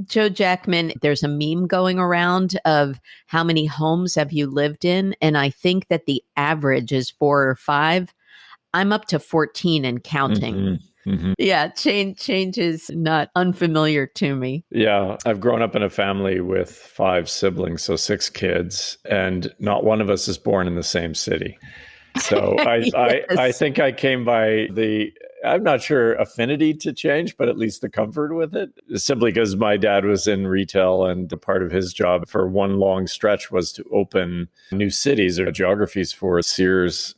Joe Jackman, there's a meme going around of how many homes have you lived in? And I think that the average is 4 or 5. I'm up to 14 and counting. Yeah, change is not unfamiliar to me. Yeah, I've grown up in a family with 5 siblings, so 6 kids, and not one of us is born in the same city. So I think I came by I'm not sure affinity to change, but at least the comfort with it, simply because my dad was in retail and the part of his job for one long stretch was to open new cities or geographies for Sears.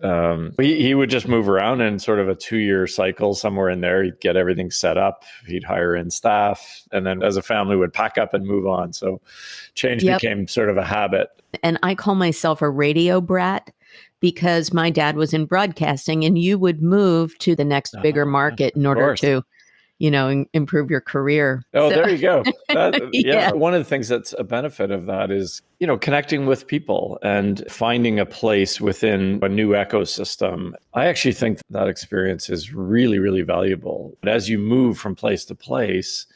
He would just move around in sort of a 2-year cycle somewhere in there. He'd get everything set up. He'd hire in staff. And then as a family would pack up and move on. So change became sort of a habit. And I call myself a radio brat, because my dad was in broadcasting and you would move to the next bigger market in order to, improve your career. Oh, so. There you go. Yeah. One of the things that's a benefit of that is, connecting with people and finding a place within a new ecosystem. I actually think that experience is really, really valuable. But as you move from place to place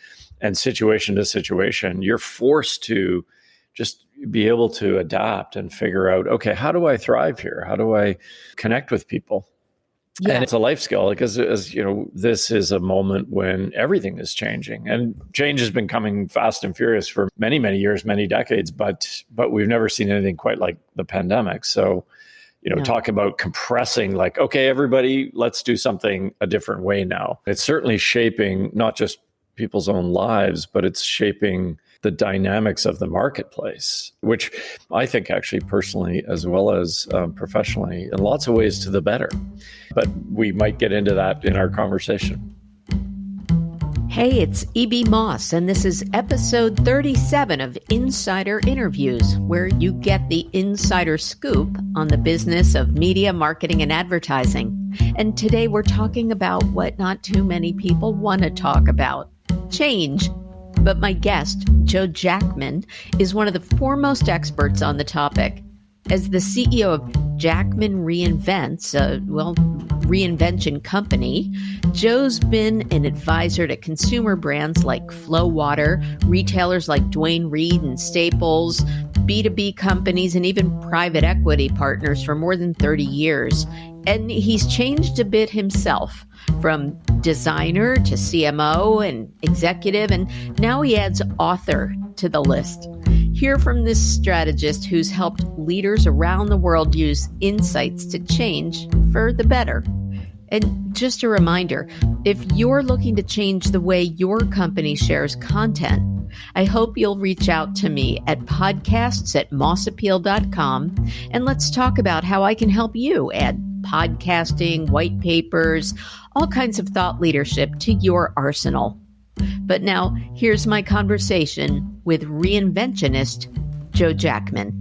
and situation to situation, you're forced to just be able to adapt and figure out, okay, how do I thrive here? How do I connect with people? Yeah. And it's a life skill because, as you know, this is a moment when everything is changing, and change has been coming fast and furious for many, many years, many decades, but we've never seen anything quite like the pandemic. So, talk about compressing, like, okay, everybody, let's do something a different way now. It's certainly shaping not just people's own lives, but it's shaping the dynamics of the marketplace, which I think actually personally, as well as professionally, in lots of ways to the better. But we might get into that in our conversation. Hey, it's E.B. Moss, and this is episode 37 of Insider Interviews, where you get the insider scoop on the business of media, marketing, and advertising. And today we're talking about what not too many people want to talk about: change. But my guest, Joe Jackman, is one of the foremost experts on the topic. As the CEO of Jackman Reinvents, Reinvention company, Joe's been an advisor to consumer brands like Flow Water, retailers like Duane Reade and Staples, B2B companies, and even private equity partners for more than 30 years. And he's changed a bit himself, from designer to CMO and executive, and now he adds author to the list. Hear from this strategist who's helped leaders around the world use insights to change for the better. And just a reminder, if you're looking to change the way your company shares content, I hope you'll reach out to me at podcasts@mossappeal.com, and let's talk about how I can help you add podcasting, white papers, all kinds of thought leadership to your arsenal. But now, here's my conversation with Reinventionist Joe Jackman.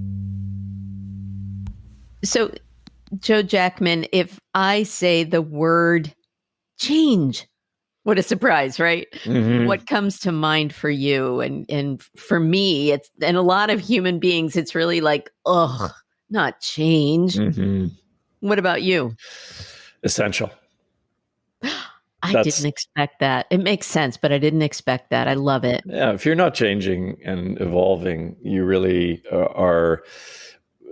So, Joe Jackman, if I say the word change, what a surprise, right? Mm-hmm. What comes to mind for you? And for me, and a lot of human beings, it's really like, ugh, not change. Mm-hmm. What about you? Essential. I didn't expect that. It makes sense, but I didn't expect that. I love it. Yeah, if you're not changing and evolving, you really are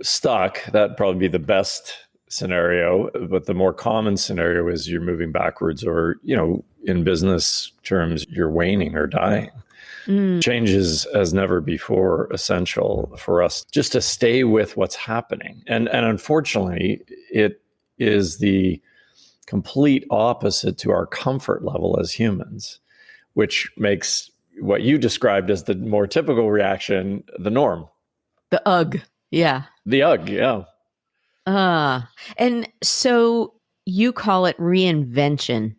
stuck. That'd probably be the best scenario. But the more common scenario is you're moving backwards, or, in business terms, you're waning or dying. Change is, as never before, essential for us just to stay with what's happening. And unfortunately, it is the complete opposite to our comfort level as humans, which makes what you described as the more typical reaction the norm. The ugh. Yeah. The ugh. Yeah. And so you call it reinvention.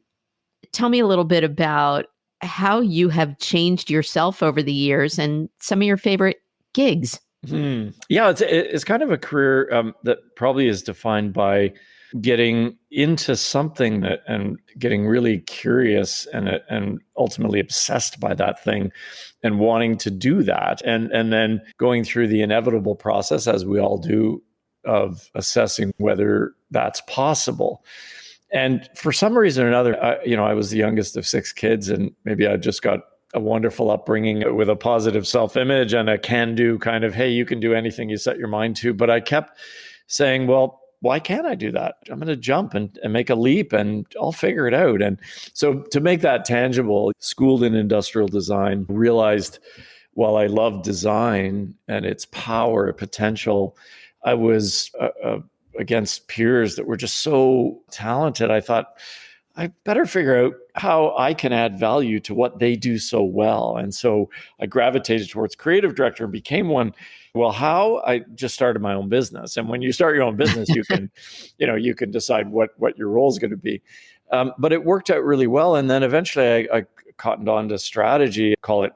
Tell me a little bit about how you have changed yourself over the years and some of your favorite gigs. Yeah, it's kind of a career that probably is defined by getting into something and getting really curious and ultimately obsessed by that thing and wanting to do that. And then going through the inevitable process, as we all do, of assessing whether that's possible. And for some reason or another, I was the youngest of 6 kids, and maybe I just got a wonderful upbringing with a positive self-image and a can-do kind of, hey, you can do anything you set your mind to. But I kept saying, well, why can't I do that? I'm going to jump and make a leap and I'll figure it out. And so to make that tangible, schooled in industrial design, realized while I love design and its power, potential, I was against peers that were just so talented. I thought, I better figure out how I can add value to what they do so well. And so I gravitated towards creative director and became one. Well, how? I just started my own business. And when you start your own business, you can, you can decide what your role is going to be. But it worked out really well. And then eventually I cottoned on to strategy, call it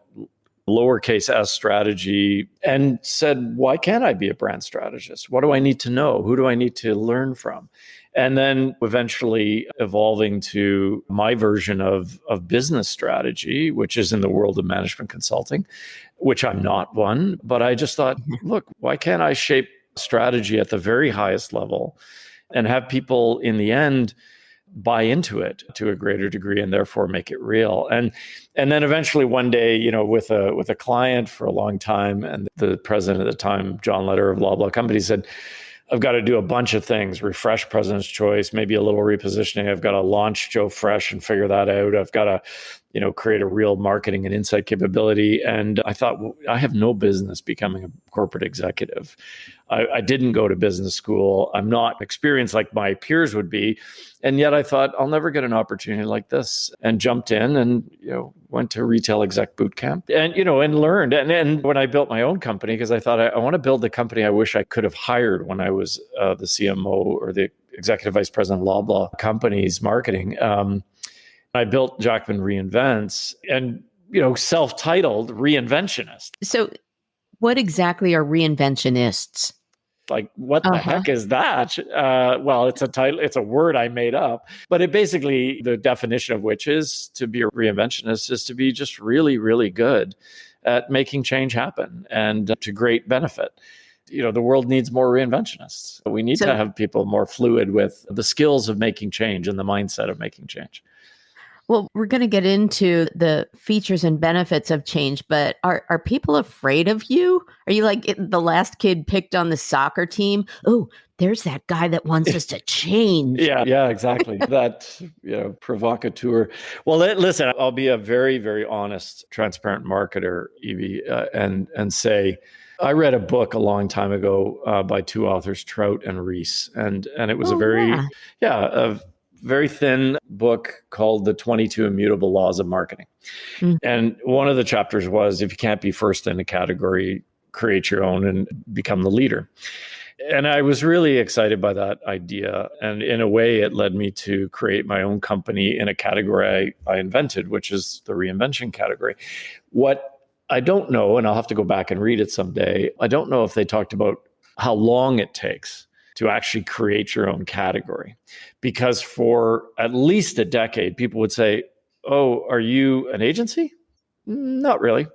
lowercase s strategy, and said, why can't I be a brand strategist? What do I need to know? Who do I need to learn from? And then eventually evolving to my version of business strategy, which is in the world of management consulting, which I'm not one. But I just thought, look, why can't I shape strategy at the very highest level and have people in the end buy into it to a greater degree and therefore make it real? And then eventually one day, with a client for a long time, and the president at the time, John Leder of Blah Blah Company, said, I've got to do a bunch of things, refresh President's Choice, maybe a little repositioning. I've got to launch Joe Fresh and figure that out. I've got to, create a real marketing and insight capability. And I thought, well, I have no business becoming a corporate executive. I didn't go to business school. I'm not experienced like my peers would be. And yet I thought, I'll never get an opportunity like this, and jumped in and, went to retail exec boot camp and, and learned. And when I built my own company, because I thought I want to build the company I wish I could have hired when I was the CMO or the executive vice president of Loblaw Companies marketing. I built Jackman Reinvents and, self-titled Reinventionist. So what exactly are reinventionists? Like, what the heck is that? Well, it's a title, it's a word I made up, but it basically, the definition of which is to be a reinventionist is to be just really, really good at making change happen and to great benefit. The world needs more reinventionists. We need to have people more fluid with the skills of making change and the mindset of making change. Well, we're going to get into the features and benefits of change, but are people afraid of you? Are you like the last kid picked on the soccer team? Oh, there's that guy that wants us to change. Yeah, exactly. That, provocateur. Well, listen, I'll be a very, very honest, transparent marketer, Evie, and say, I read a book a long time ago by two authors, Trout and Reese, and it was a very thin book called The 22 Immutable Laws of Marketing. Mm. And one of the chapters was, if you can't be first in a category, create your own and become the leader. And I was really excited by that idea. And in a way, it led me to create my own company in a category I invented, which is the reinvention category. What I don't know, and I'll have to go back and read it someday, I don't know if they talked about how long it takes to actually create your own category. Because for at least a decade, people would say, oh, are you an agency? Not really.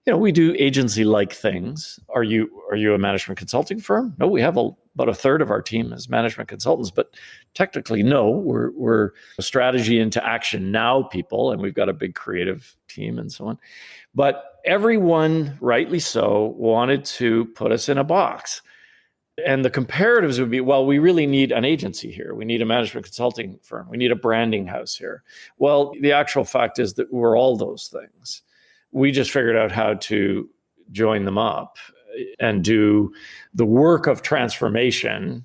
We do agency-like things. Are you a management consulting firm? No, we have about a third of our team as management consultants, but technically, no, we're a strategy into action now people, and we've got a big creative team and so on. But everyone, rightly so, wanted to put us in a box. And the comparatives would be, well, we really need an agency here. We need a management consulting firm. We need a branding house here. Well, the actual fact is that we're all those things. We just figured out how to join them up and do the work of transformation,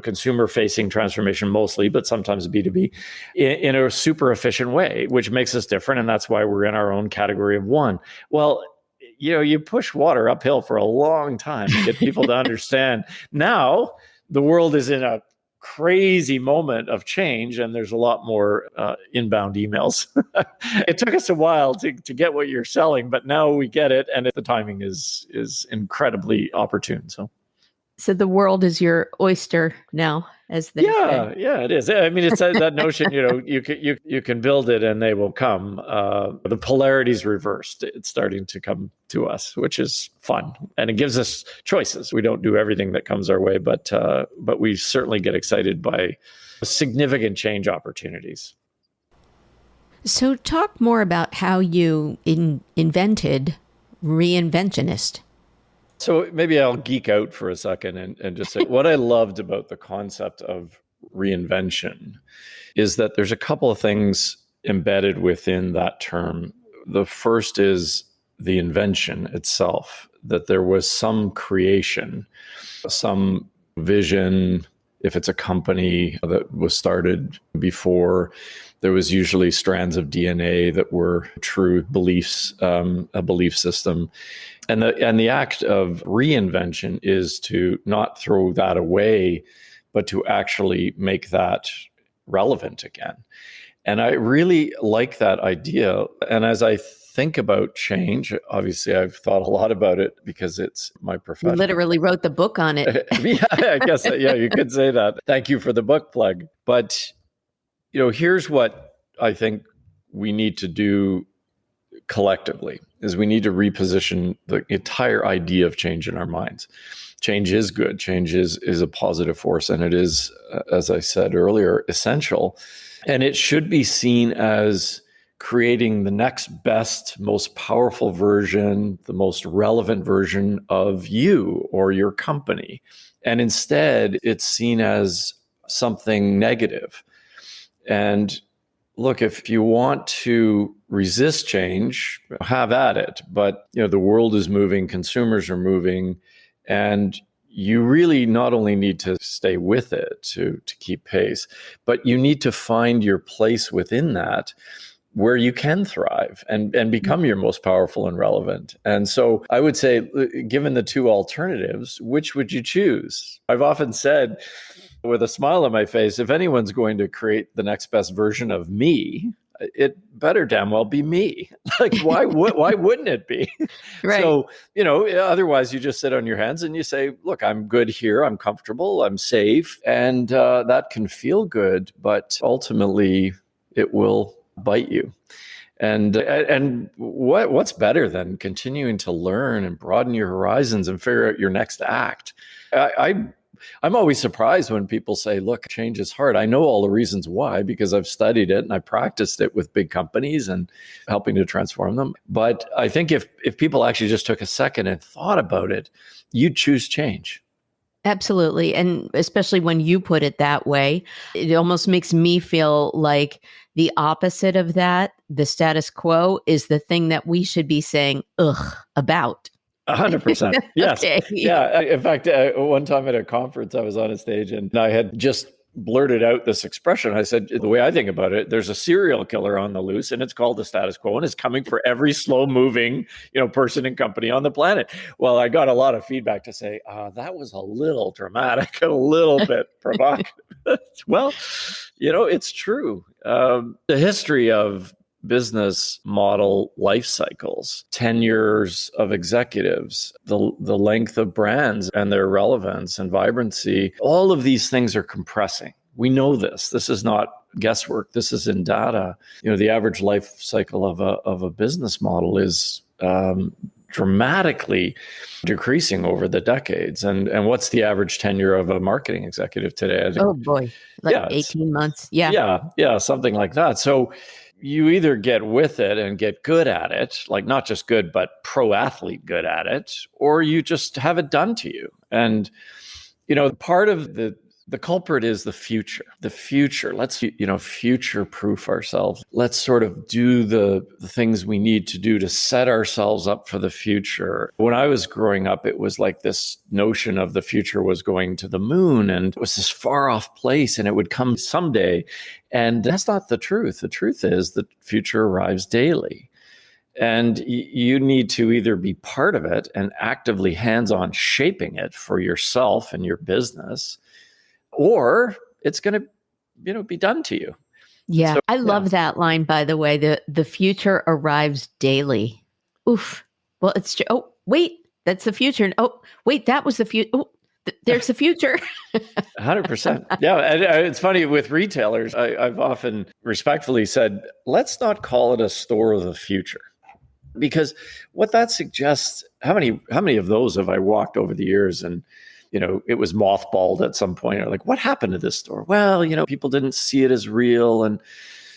consumer-facing transformation mostly, but sometimes B2B, in a super efficient way, which makes us different. And that's why we're in our own category of one. Well, you push water uphill for a long time to get people to understand. Now, the world is in a crazy moment of change, and there's a lot more inbound emails. It took us a while to get what you're selling, but now we get it, and the timing is incredibly opportune. So the world is your oyster now, as they say. Yeah, it is. I mean, it's that notion, you can build it and they will come. The polarity's reversed. It's starting to come to us, which is fun. And it gives us choices. We don't do everything that comes our way, but we certainly get excited by significant change opportunities. So talk more about how you invented Reinventionist. So maybe I'll geek out for a second and just say what I loved about the concept of reinvention is that there's a couple of things embedded within that term. The first is the invention itself, that there was some creation, some vision. If it's a company that was started before, there was usually strands of DNA that were true beliefs, a belief system. And the act of reinvention is to not throw that away, but to actually make that relevant again. And I really like that idea. And as I think about change, obviously I've thought a lot about it because it's my profession. You literally wrote the book on it. Yeah, I guess, yeah, you could say that. Thank you for the book plug. But, here's what I think we need to do collectively is we need to reposition the entire idea of change in our minds. Change is good. Change is a positive force. And it is, as I said earlier, essential. And it should be seen as creating the next best, most powerful version, the most relevant version of you or your company. And instead, it's seen as something negative. And look, if you want to resist change, have at it. But the world is moving, consumers are moving, and you really not only need to stay with it to keep pace, but you need to find your place within that where you can thrive and become your most powerful and relevant. And so I would say, given the two alternatives, which would you choose? I've often said with a smile on my face, if anyone's going to create the next best version of me, it better damn well be me. Like, why wouldn't it be? Right. So, otherwise you just sit on your hands and you say, look, I'm good here. I'm comfortable. I'm safe. And that can feel good, but ultimately it will bite you. And what's better than continuing to learn and broaden your horizons and figure out your next act? I'm always surprised when people say, look, change is hard. I know all the reasons why, because I've studied it and I practiced it with big companies and helping to transform them. But I think if people actually just took a second and thought about it, you'd choose change. Absolutely. And especially when you put it that way, it almost makes me feel like the opposite of that, the status quo, is the thing that we should be saying, ugh, about. 100%. Yes. Okay. Yeah. In fact, one time at a conference, I was on a stage and I had just blurted out this expression. I said, the way I think about it, there's a serial killer on the loose and it's called the status quo and it's coming for every slow moving, person and company on the planet. Well, I got a lot of feedback to say, that was a little dramatic, a little bit provocative. Well, it's true. The history of business model life cycles, tenures of executives, the length of brands and their relevance and vibrancy, all of these things are compressing. We know this. This is not guesswork. This is in data. The average life cycle of a business model is dramatically decreasing over the decades. And what's the average tenure of a marketing executive today? I think, oh boy, 18 months. Yeah, something like that. So you either get with it and get good at it, like not just good, but pro athlete good at it, or you just have it done to you. And, part of the culprit is the future. Let's, future proof ourselves. Let's sort of do the things we need to do to set ourselves up for the future. When I was growing up, it was like this notion of the future was going to the moon and it was this far off place and it would come someday. And that's not the truth. The truth is the future arrives daily. And you need to either be part of it and actively hands-on shaping it for yourself and your business, or it's going to, be done to you. Yeah. So, I love that line, by the way, the future arrives daily. Oof. Well, oh, wait, that's the future. Oh, wait, that was the future. Oh, there's the future. 100%. Yeah. And it's funny with retailers, I've often respectfully said, let's not call it a store of the future. Because what that suggests, how many of those have I walked over the years and it was mothballed at some point. Or like, what happened to this store? Well, people didn't see it as real. And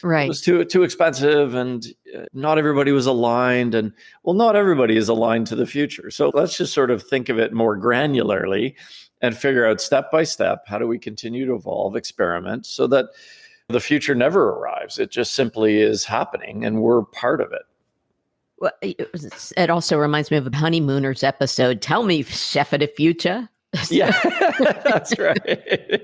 It Right. was too expensive, and not everybody was aligned. And well, not everybody is aligned to the future. So let's just sort of think of it more granularly and figure out step by step, how do we continue to evolve, experiment so that the future never arrives. It just simply is happening and we're part of it. Well, it also reminds me of a Honeymooners episode. Tell me, Chef of the Future. Yeah, that's right.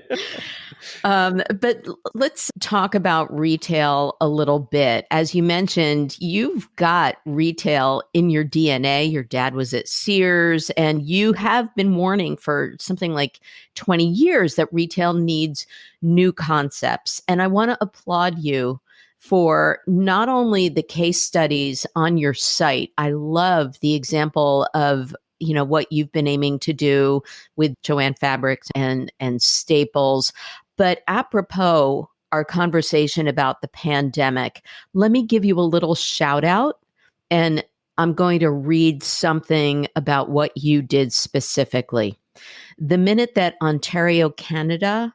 But let's talk about retail a little bit. As you mentioned, you've got retail in your DNA. Your dad was at Sears, and you have been warning for something like 20 years that retail needs new concepts. And I want to applaud you for not only the case studies on your site. I love the example of what you've been aiming to do with Joanne Fabrics and Staples. But apropos our conversation about the pandemic, let me give you a little shout out, and I'm going to read something about what you did specifically. The minute that Ontario, Canada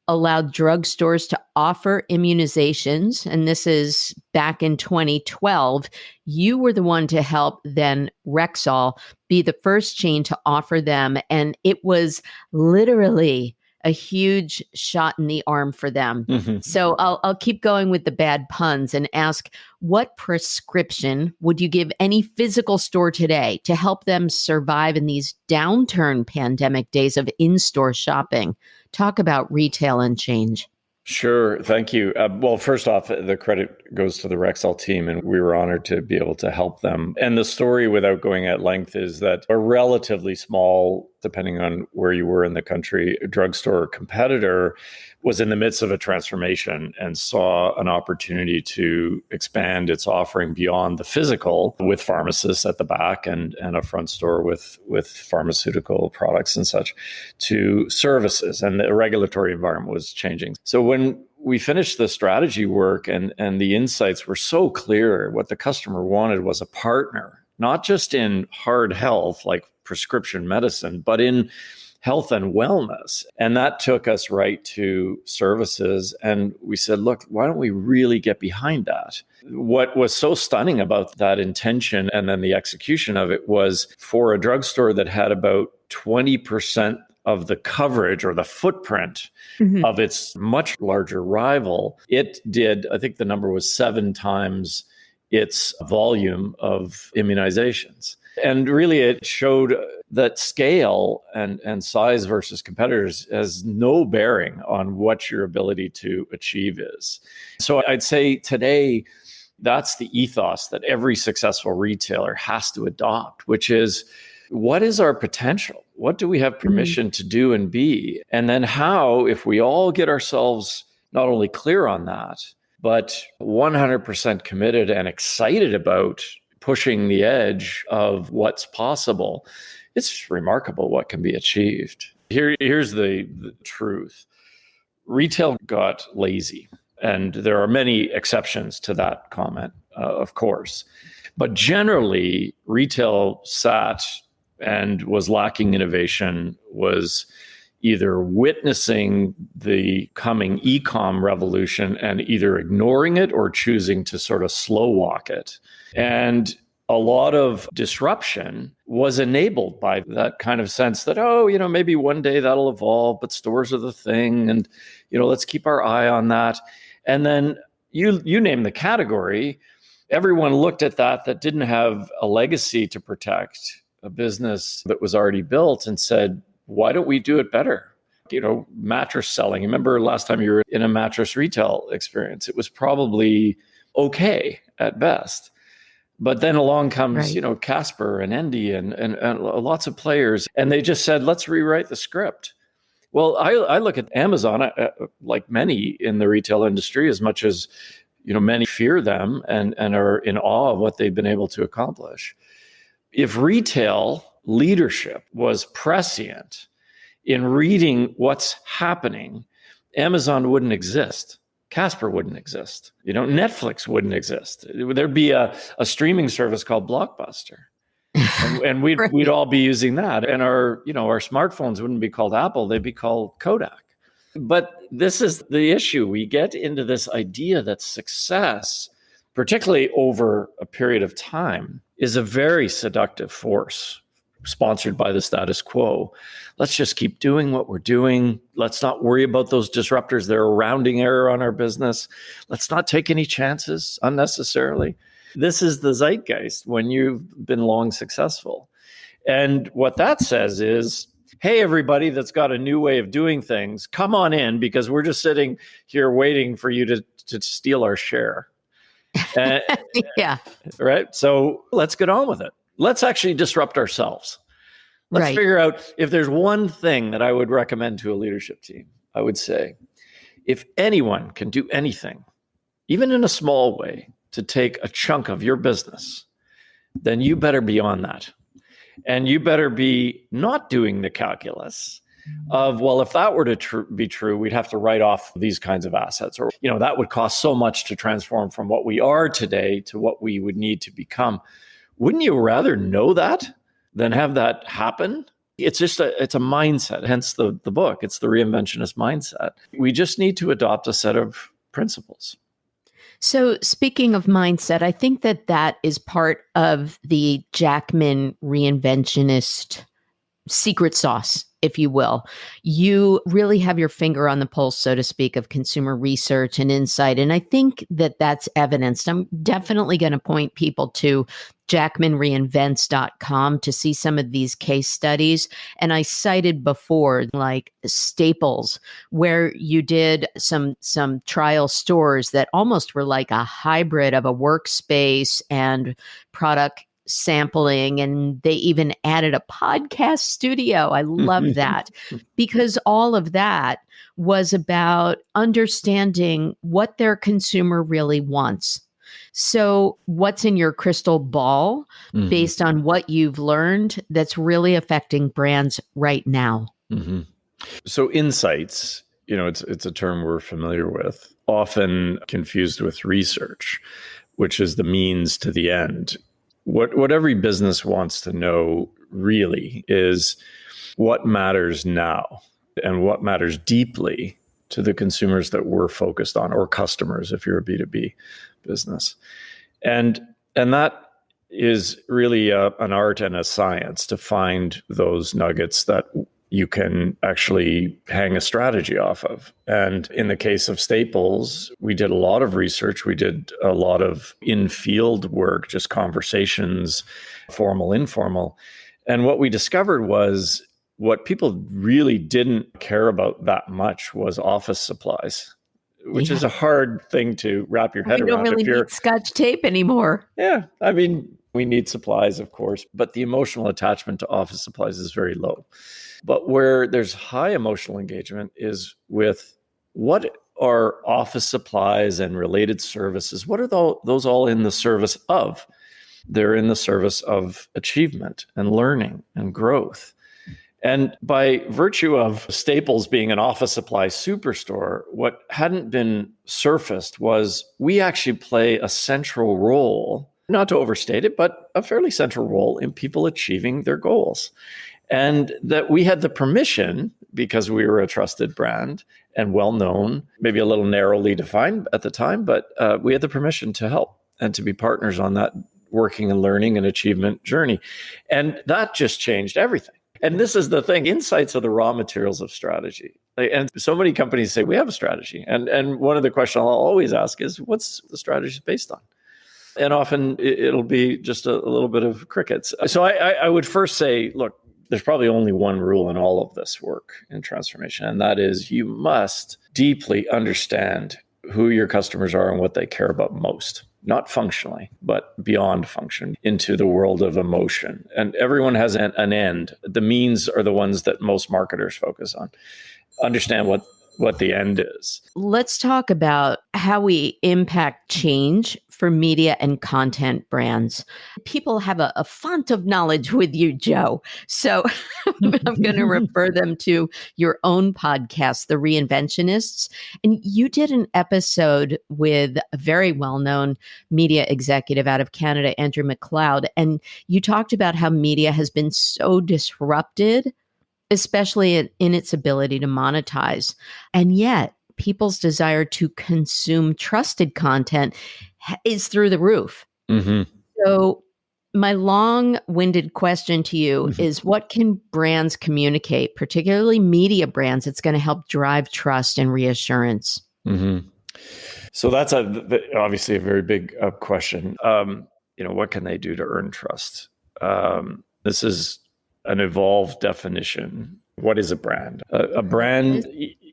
allowed drugstores to offer immunizations, and this is back in 2012, you were the one to help then Rexall be the first chain to offer them. And it was literally a huge shot in the arm for them. Mm-hmm. So I'll keep going with the bad puns and ask, what prescription would you give any physical store today to help them survive in these downturn pandemic days of in-store shopping? Talk about retail and change. Sure. Thank you. Well, first off, the credit goes to the Rexall team, and we were honored to be able to help them. And the story, without going at length, is that a relatively small, depending on where you were in the country, drugstore competitor was in the midst of a transformation and saw an opportunity to expand its offering beyond the physical with pharmacists at the back and a front store with pharmaceutical products and such to services. And the regulatory environment was changing. So when we finished the strategy work and the insights were so clear, what the customer wanted was a partner, not just in hard health like prescription medicine, but in health and wellness. And that took us right to services. And we said, look, why don't we really get behind that? What was so stunning about that intention and then the execution of it was for a drugstore that had about 20% of the coverage or the footprint of its much larger rival, it did, I think the number was 7 times its volume of immunizations. And really, it showed that scale and size versus competitors has no bearing on what your ability to achieve is. So I'd say today, that's the ethos that every successful retailer has to adopt, which is, what is our potential? What do we have permission to do and be? And then how, if we all get ourselves not only clear on that, but 100% committed and excited about pushing the edge of what's possible, it's remarkable what can be achieved. Here's the truth. Retail got lazy, and there are many exceptions to that comment, of course. But generally, retail sat and was lacking innovation, was either witnessing the coming e-com revolution and either ignoring it or choosing to sort of slow walk it. And a lot of disruption was enabled by that kind of sense that, maybe one day that'll evolve, but stores are the thing. And, let's keep our eye on that. And then you name the category. Everyone looked at that didn't have a legacy to protect, a business that was already built, and said, why don't we do it better? Mattress selling. Remember last time you were in a mattress retail experience, it was probably okay at best. But then along comes, right, Casper and Endy and lots of players. And they just said, let's rewrite the script. Well, I look at Amazon, like many in the retail industry, as much as, many fear them and are in awe of what they've been able to accomplish. If retail leadership was prescient in reading what's happening, Amazon wouldn't exist. Casper wouldn't exist. Netflix wouldn't exist. There'd be a streaming service called Blockbuster. And we'd, we'd all be using that. And our smartphones wouldn't be called Apple. They'd be called Kodak. But this is the issue. We get into this idea that success, particularly over a period of time, is a very seductive force sponsored by the status quo. Let's just keep doing what we're doing. Let's not worry about those disruptors. They're a rounding error on our business. Let's not take any chances unnecessarily. This is the zeitgeist when you've been long successful. And what that says is, hey, everybody that's got a new way of doing things, come on in, because we're just sitting here waiting for you to steal our share. Yeah. Right. So let's get on with it. Let's actually disrupt ourselves. Let's figure out if there's one thing that I would recommend to a leadership team. I would say, if anyone can do anything, even in a small way, to take a chunk of your business, then you better be on that. And you better be not doing the calculus of, well, if that were to be true, we'd have to write off these kinds of assets, or, that would cost so much to transform from what we are today to what we would need to become. Wouldn't you rather know that than have that happen? It's just it's a mindset, hence the book. It's the Reinventionist mindset. We just need to adopt a set of principles. So speaking of mindset, I think that is part of the Jackman Reinventionist secret sauce, if you will. You really have your finger on the pulse, so to speak, of consumer research and insight. And I think that's evidenced. I'm definitely going to point people to jackmanreinvents.com to see some of these case studies. And I cited before, like Staples, where you did some trial stores that almost were like a hybrid of a workspace and product sampling, and they even added a podcast studio. I love that, because all of that was about understanding what their consumer really wants. So what's in your crystal ball based on what you've learned that's really affecting brands right now? Mm-hmm. So insights, it's a term we're familiar with, often confused with research, which is the means to the end. What every business wants to know really is what matters now and what matters deeply to the consumers that we're focused on, or customers if you're a B2B business. And that is really an art and a science to find those nuggets that you can actually hang a strategy off of. And in the case of Staples, we did a lot of research. We did a lot of in-field work, just conversations, formal, informal. And what we discovered was what people really didn't care about that much was office supplies, which is a hard thing to wrap your head around. We don't really need Scotch tape anymore. Yeah. I mean, we need supplies, of course, but the emotional attachment to office supplies is very low. But where there's high emotional engagement is with what are office supplies and related services. What are those all in the service of? They're in the service of achievement and learning and growth. And by virtue of Staples being an office supply superstore, what hadn't been surfaced was we actually play a central role, not to overstate it, but a fairly central role in people achieving their goals. And that we had the permission, because we were a trusted brand and well-known, maybe a little narrowly defined at the time, but we had the permission to help and to be partners on that working and learning and achievement journey. And that just changed everything. And this is the thing, insights are the raw materials of strategy. And so many companies say, we have a strategy. And one of the questions I'll always ask is, what's the strategy based on? And often it'll be just a little bit of crickets. So I would first say, look, there's probably only one rule in all of this work in transformation, and that is you must deeply understand who your customers are and what they care about most, not functionally, but beyond function, into the world of emotion. And everyone has an end. The means are the ones that most marketers focus on. Understand what the end is. Let's talk about how we impact change for media and content brands. People have a font of knowledge with you, Joe. So I'm going to refer them to your own podcast, The Reinventionists. And you did an episode with a very well-known media executive out of Canada, Andrew McLeod. And you talked about how media has been so disrupted especially in its ability to monetize. And yet, people's desire to consume trusted content is through the roof. Mm-hmm. So, my long-winded question to you Mm-hmm. is, what can brands communicate, particularly media brands, that's going to help drive trust and reassurance? Mm-hmm. So that's obviously a very big question. What can they do to earn trust? This is an evolved definition. What is a brand? A brand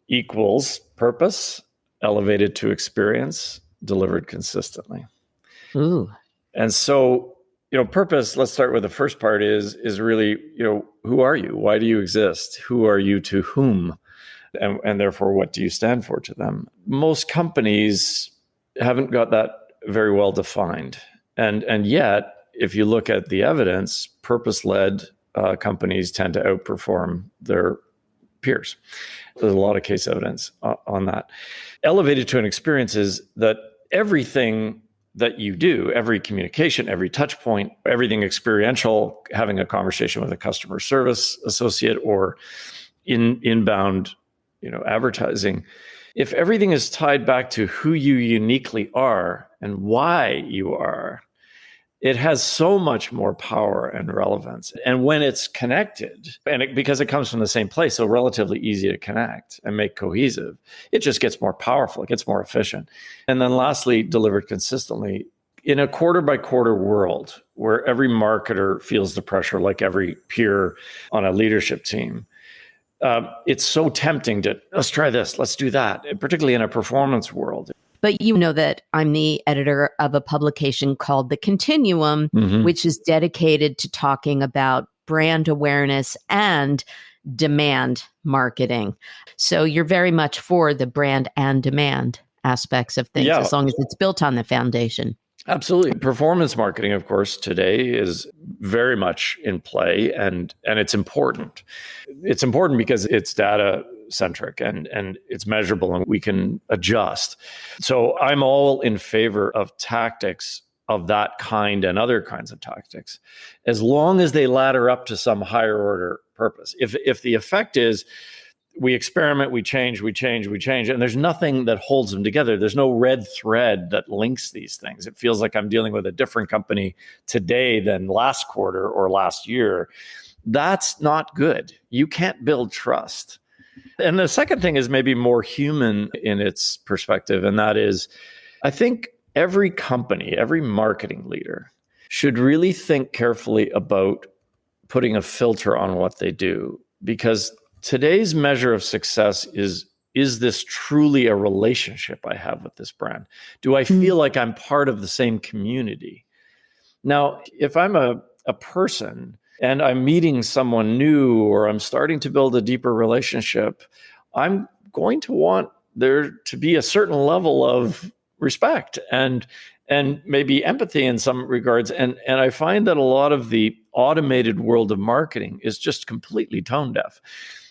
equals purpose, elevated to experience, delivered consistently. Ooh. And so, purpose, let's start with the first part is really, who are you? Why do you exist? Who are you to whom? And therefore, what do you stand for to them? Most companies haven't got that very well defined. And yet, if you look at the evidence, purpose-led companies tend to outperform their peers. There's a lot of case evidence on that. Elevated to an experience is that everything that you do, every communication, every touch point, everything experiential, having a conversation with a customer service associate or inbound advertising, if everything is tied back to who you uniquely are and why you are, it has so much more power and relevance. And when it's connected, because it comes from the same place, so relatively easy to connect and make cohesive, it just gets more powerful, it gets more efficient. And then lastly, delivered consistently. In a quarter by quarter world where every marketer feels the pressure like every peer on a leadership team, it's so tempting to, let's try this, let's do that, particularly in a performance world. But you know that I'm the editor of a publication called The Continuum, which is dedicated to talking about brand awareness and demand marketing. So you're very much for the brand and demand aspects of things, as long as it's built on the foundation. Absolutely. Performance marketing, of course, today is very much in play, and it's important. It's important because it's data centric and it's measurable and we can adjust. So I'm all in favor of tactics of that kind and other kinds of tactics, as long as they ladder up to some higher order purpose. If the effect is we experiment, we change, and there's nothing that holds them together. There's no red thread that links these things. It feels like I'm dealing with a different company today than last quarter or last year. That's not good. You can't build trust. And the second thing is maybe more human in its perspective, and that is, I think every company, every marketing leader should really think carefully about putting a filter on what they do, because today's measure of success is this truly a relationship I have with this brand? Do I feel like I'm part of the same community? Now, if I'm a person and I'm meeting someone new or I'm starting to build a deeper relationship, I'm going to want there to be a certain level of respect and maybe empathy in some regards. And I find that a lot of the automated world of marketing is just completely tone deaf.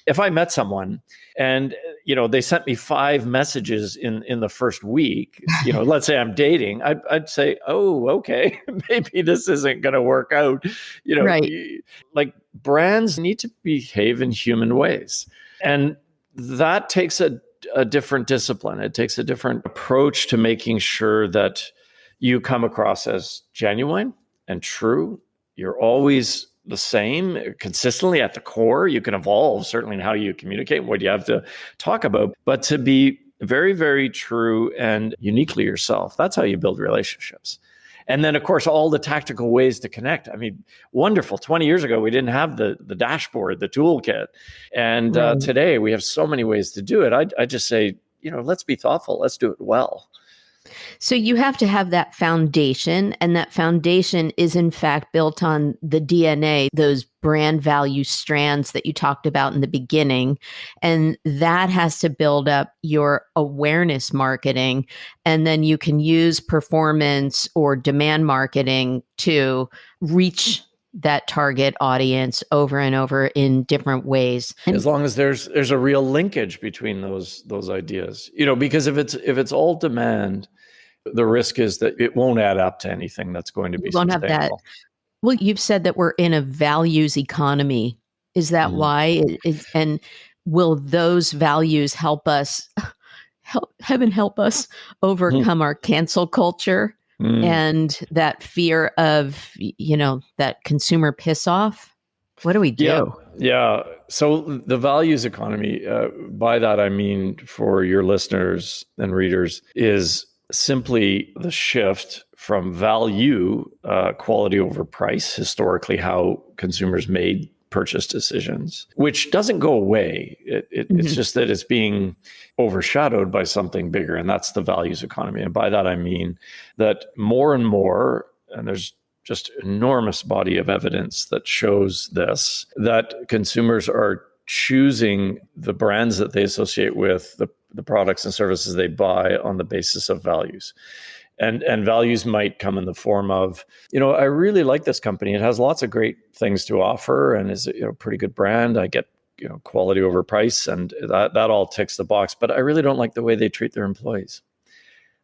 If I met someone and, they sent me 5 messages in the first week, let's say I'm dating, I'd say, oh, okay, maybe this isn't going to work out. Right. Like brands need to behave in human ways. And that takes a different discipline. It takes a different approach to making sure that you come across as genuine and true. You're always the same, consistently at the core. You can evolve certainly in how you communicate, what you have to talk about, but to be very, very true and uniquely yourself. That's how you build relationships. And then, of course, all the tactical ways to connect. I mean, wonderful. 20 years ago, we didn't have the dashboard, the toolkit. And today we have so many ways to do it. I just say, let's be thoughtful. Let's do it well. So you have to have that foundation, and that foundation is in fact built on the DNA, those brand value strands that you talked about in the beginning. And that has to build up your awareness marketing. And then you can use performance or demand marketing to reach that target audience over and over in different ways. As long as there's a real linkage between those ideas, because if it's all demand, the risk is that it won't add up to anything that's going to be sustainable. Have that. Well, you've said that we're in a values economy Is that why? And will those values help us, heaven help us, overcome our cancel culture and that fear of, that consumer piss off? What do we do? Yeah. So the values economy, by that I mean, for your listeners and readers, is simply the shift from value, quality over price, historically how consumers made purchase decisions, which doesn't go away. It's just that it's being overshadowed by something bigger, and that's the values economy. And by that I mean that more and more, and there's just enormous body of evidence that shows this, that consumers are choosing the brands that they associate with the products and services they buy on the basis of values. And values might come in the form of, I really like this company. It has lots of great things to offer and is a pretty good brand. I get quality over price, and that all ticks the box. But I really don't like the way they treat their employees.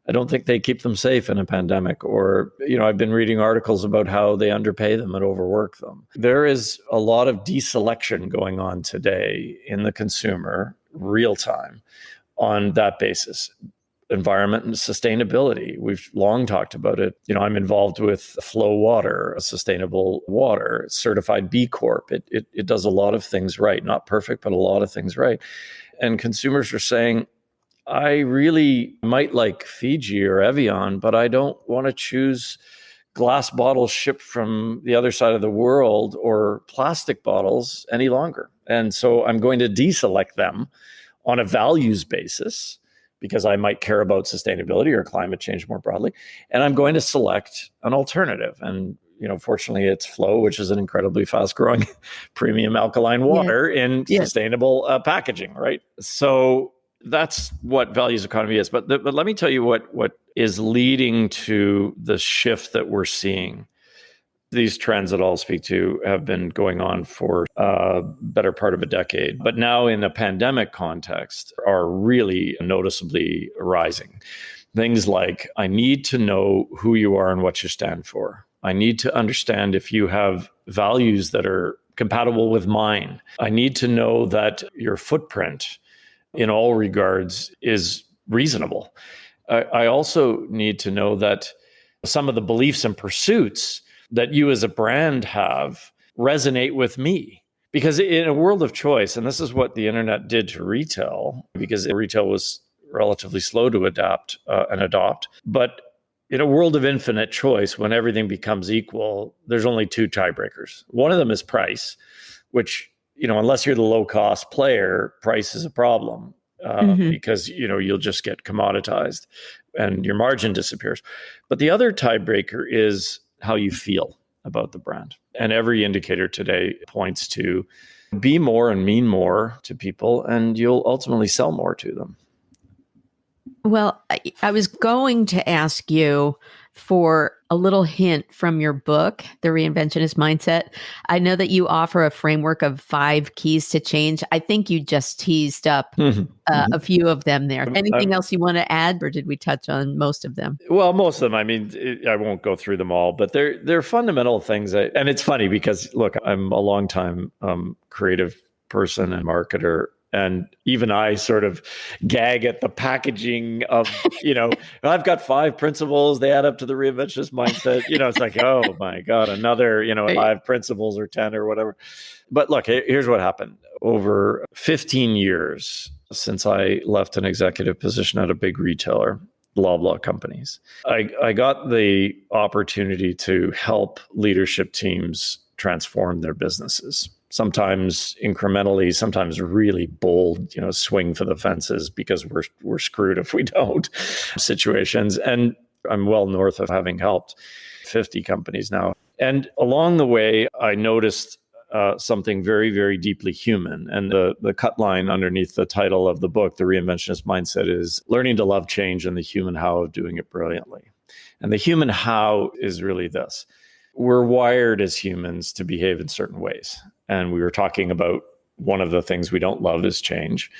I don't think they keep them safe in a pandemic. Or, I've been reading articles about how they underpay them and overwork them. There is a lot of deselection going on today in the consumer, real time, on that basis. Environment and sustainability. We've long talked about it. I'm involved with Flow Water, a sustainable water, certified B Corp. It does a lot of things right. Not perfect, but a lot of things right. And consumers are saying, I really might like Fiji or Evian, but I don't want to choose glass bottles shipped from the other side of the world or plastic bottles any longer. And so I'm going to deselect them on a values basis, because I might care about sustainability or climate change more broadly. And I'm going to select an alternative. And, fortunately it's Flow, which is an incredibly fast growing premium alkaline water in sustainable packaging, right? So that's what values economy is. But let me tell you what is leading to the shift that we're seeing. These trends that I'll speak to have been going on for a better part of a decade, but now in a pandemic context are really noticeably rising. Things like, I need to know who you are and what you stand for. I need to understand if you have values that are compatible with mine. I need to know that your footprint in all regards is reasonable. I also need to know that some of the beliefs and pursuits that you as a brand have resonate with me. Because in a world of choice, and this is what the internet did to retail, because retail was relatively slow to adapt and adopt. But in a world of infinite choice, when everything becomes equal, there's only two tiebreakers. One of them is price, which, unless you're the low cost player, price is a problem because, you'll just get commoditized and your margin disappears. But the other tiebreaker is how you feel about the brand. And every indicator today points to be more and mean more to people, and you'll ultimately sell more to them. Well, I was going to ask you for a little hint from your book, The Reinventionist Mindset. I know that you offer a framework of 5 keys to change. I think you just teased up a few of them there. Anything else you want to add, or did we touch on most of them? Well, most of them. I mean, I won't go through them all, but they're fundamental things. And it's funny because, look, I'm a longtime creative person and marketer. And even I sort of gag at the packaging of, I've got 5 principles. They add up to the Reinventionist Mindset. It's like, oh my God, another, 5 principles or 10 or whatever. But look, here's what happened. Over 15 years since I left an executive position at a big retailer, blah companies, I got the opportunity to help leadership teams transform their businesses. Sometimes incrementally, sometimes really bold, swing for the fences because we're screwed if we don't situations. And I'm well north of having helped 50 companies now. And along the way, I noticed something very, very deeply human. And the cut line underneath the title of the book, The Reinventionist Mindset, is learning to love change and the human how of doing it brilliantly. And the human how is really this. We're wired as humans to behave in certain ways. And we were talking about one of the things we don't love is change.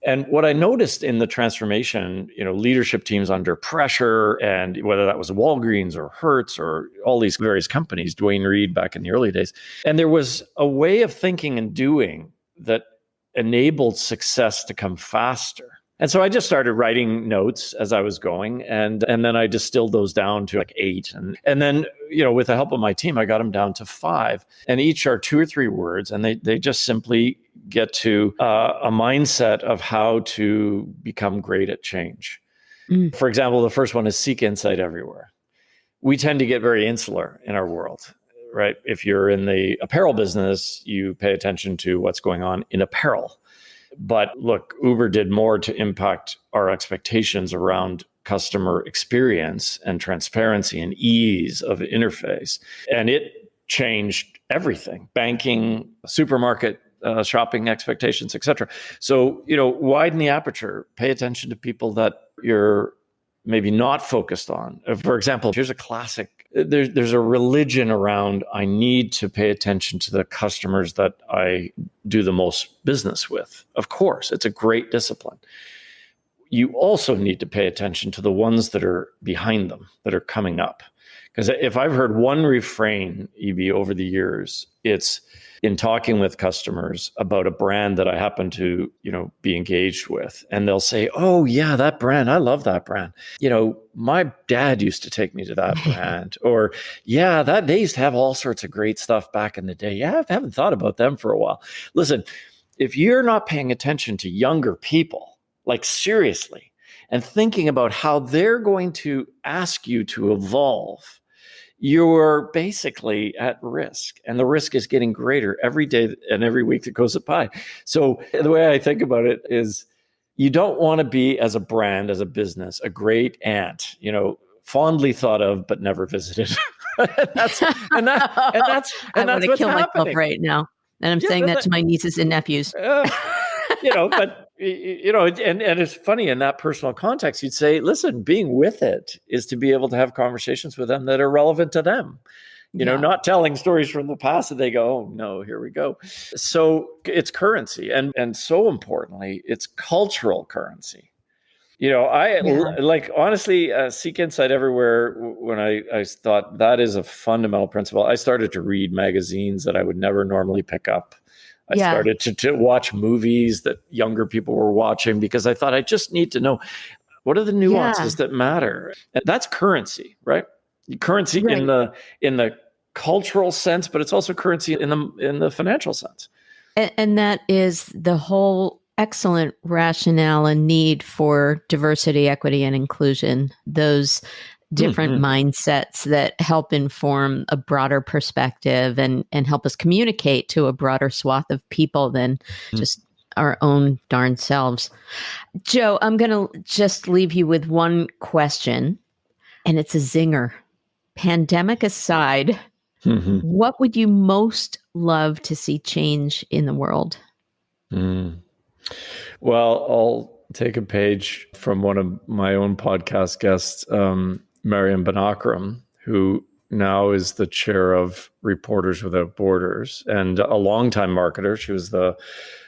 And what I noticed in the transformation, leadership teams under pressure, and whether that was Walgreens or Hertz or all these various companies, Dwayne Reed back in the early days, and there was a way of thinking and doing that enabled success to come faster. And so I just started writing notes as I was going, and then I distilled those down to like 8. And then, with the help of my team, I got them down to 5. And each are 2 or 3 words, and they just simply get to a mindset of how to become great at change. For example, the first one is seek insight everywhere. We tend to get very insular in our world, right? If you're in the apparel business, you pay attention to what's going on in apparel. But look, Uber did more to impact our expectations around customer experience and transparency and ease of interface. And it changed everything: banking, supermarket, shopping expectations, et cetera. So, widen the aperture, pay attention to people that you're maybe not focused on. For example, here's a classic. There's a religion around, I need to pay attention to the customers that I do the most business with. Of course, it's a great discipline. You also need to pay attention to the ones that are behind them, that are coming up. Because if I've heard one refrain, EB, over the years, it's in talking with customers about a brand that I happen to, be engaged with. And they'll say, oh, yeah, that brand, I love that brand. My dad used to take me to that brand. Or, yeah, they used to have all sorts of great stuff back in the day. Yeah, I haven't thought about them for a while. Listen, if you're not paying attention to younger people, like seriously, and thinking about how they're going to ask you to evolve, you're basically at risk. And the risk is getting greater every day and every week that goes by. So the way I think about it is, you don't want to be, as a brand, as a business, a great aunt, fondly thought of, but never visited. that's I want to kill myself right now. And I'm saying that to my nieces and nephews. But and it's funny, in that personal context, you'd say, listen, being with it is to be able to have conversations with them that are relevant to them. Not telling stories from the past that they go, oh no, here we go. So it's currency, and so importantly, it's cultural currency. Honestly, seek insight everywhere. When I thought that is a fundamental principle, I started to read magazines that I would never normally pick up. I started to watch movies that younger people were watching, because I thought I just need to know, what are the nuances that matter? And that's currency, right? Currency in the cultural sense, but it's also currency in the financial sense. And that is the whole excellent rationale and need for diversity, equity, and inclusion. Those different mindsets that help inform a broader perspective and help us communicate to a broader swath of people than just our own darn selves. Joe, I'm going to just leave you with one question, and it's a zinger. Pandemic aside, what would you most love to see change in the world? Well, I'll take a page from one of my own podcast guests, Mariam Ben-Akram, who now is the chair of Reporters Without Borders and a longtime marketer. She was the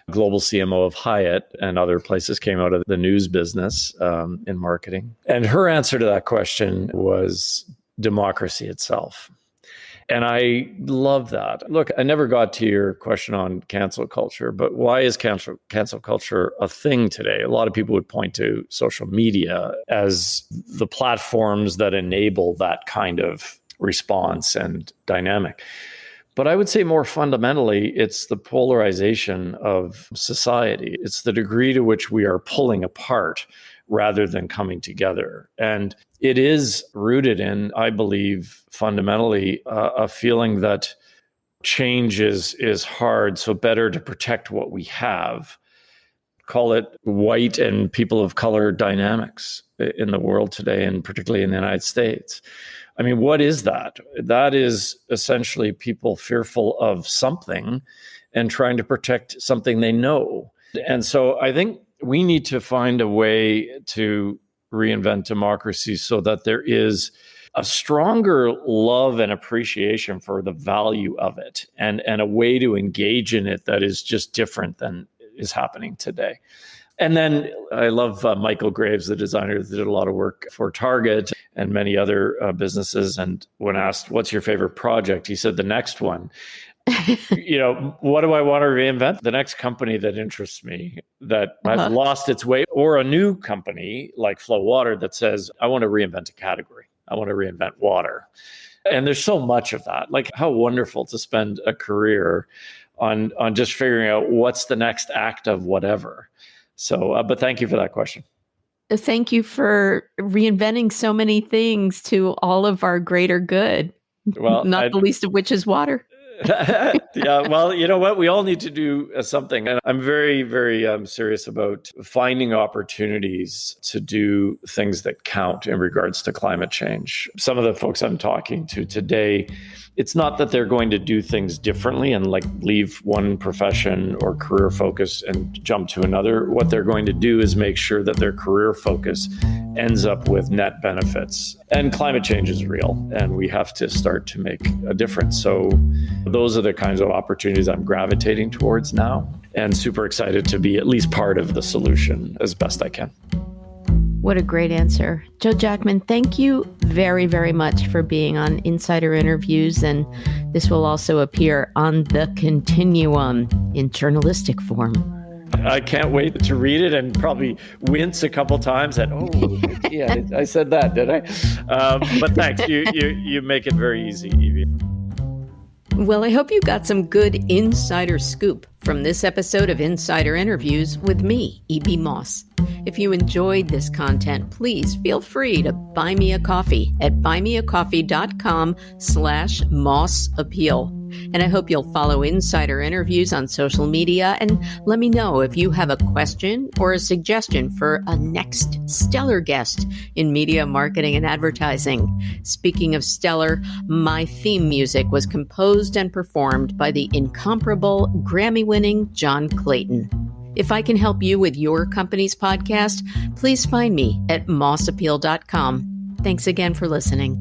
global CMO of Hyatt and other places, came out of the news business in marketing. And her answer to that question was democracy itself. And I love that. Look, I never got to your question on cancel culture, but why is cancel culture a thing today? A lot of people would point to social media as the platforms that enable that kind of response and dynamic. But I would say more fundamentally, it's the polarization of society. It's the degree to which we are pulling apart rather than coming together. And it is rooted in, I believe, fundamentally, a feeling that change is hard, so better to protect what we have. Call it white and people of color dynamics in the world today, and particularly in the United States. I mean, what is that? That is essentially people fearful of something and trying to protect something they know. And so I think we need to find a way to reinvent democracy so that there is a stronger love and appreciation for the value of it, and a way to engage in it that is just different than is happening today. And then I love Michael Graves, the designer that did a lot of work for Target and many other businesses. And when asked, what's your favorite project? He said, the next one. What do I want to reinvent? The next company that interests me that has lost its way, or a new company like Flow Water that says, I want to reinvent a category. I want to reinvent water. And there's so much of that. Like, how wonderful to spend a career on just figuring out what's the next act of whatever. So, but thank you for that question. Thank you for reinventing so many things to all of our greater good. Well, not the least of which is water. Yeah, well, you know what? We all need to do something. And I'm very, very serious about finding opportunities to do things that count in regards to climate change. Some of the folks I'm talking to today, it's not that they're going to do things differently and like leave one profession or career focus and jump to another. What they're going to do is make sure that their career focus ends up with net benefits. And climate change is real, and we have to start to make a difference. So those are the kinds of opportunities I'm gravitating towards now, and super excited to be at least part of the solution as best I can. What a great answer. Joe Jackman, thank you very, very much for being on Insider Interviews. And this will also appear on The Continuum in journalistic form. I can't wait to read it and probably wince a couple times at, yeah, I said that, did I? But thanks. You make it very easy, Evie. Well, I hope you got some good insider scoop from this episode of Insider Interviews with me, E.B. Moss. If you enjoyed this content, please feel free to buy me a coffee at buymeacoffee.com/mossappeal. And I hope you'll follow Insider Interviews on social media and let me know if you have a question or a suggestion for a next stellar guest in media, marketing, and advertising. Speaking of stellar, my theme music was composed and performed by the incomparable Grammy-winning John Clayton. If I can help you with your company's podcast, please find me at mossappeal.com. Thanks again for listening.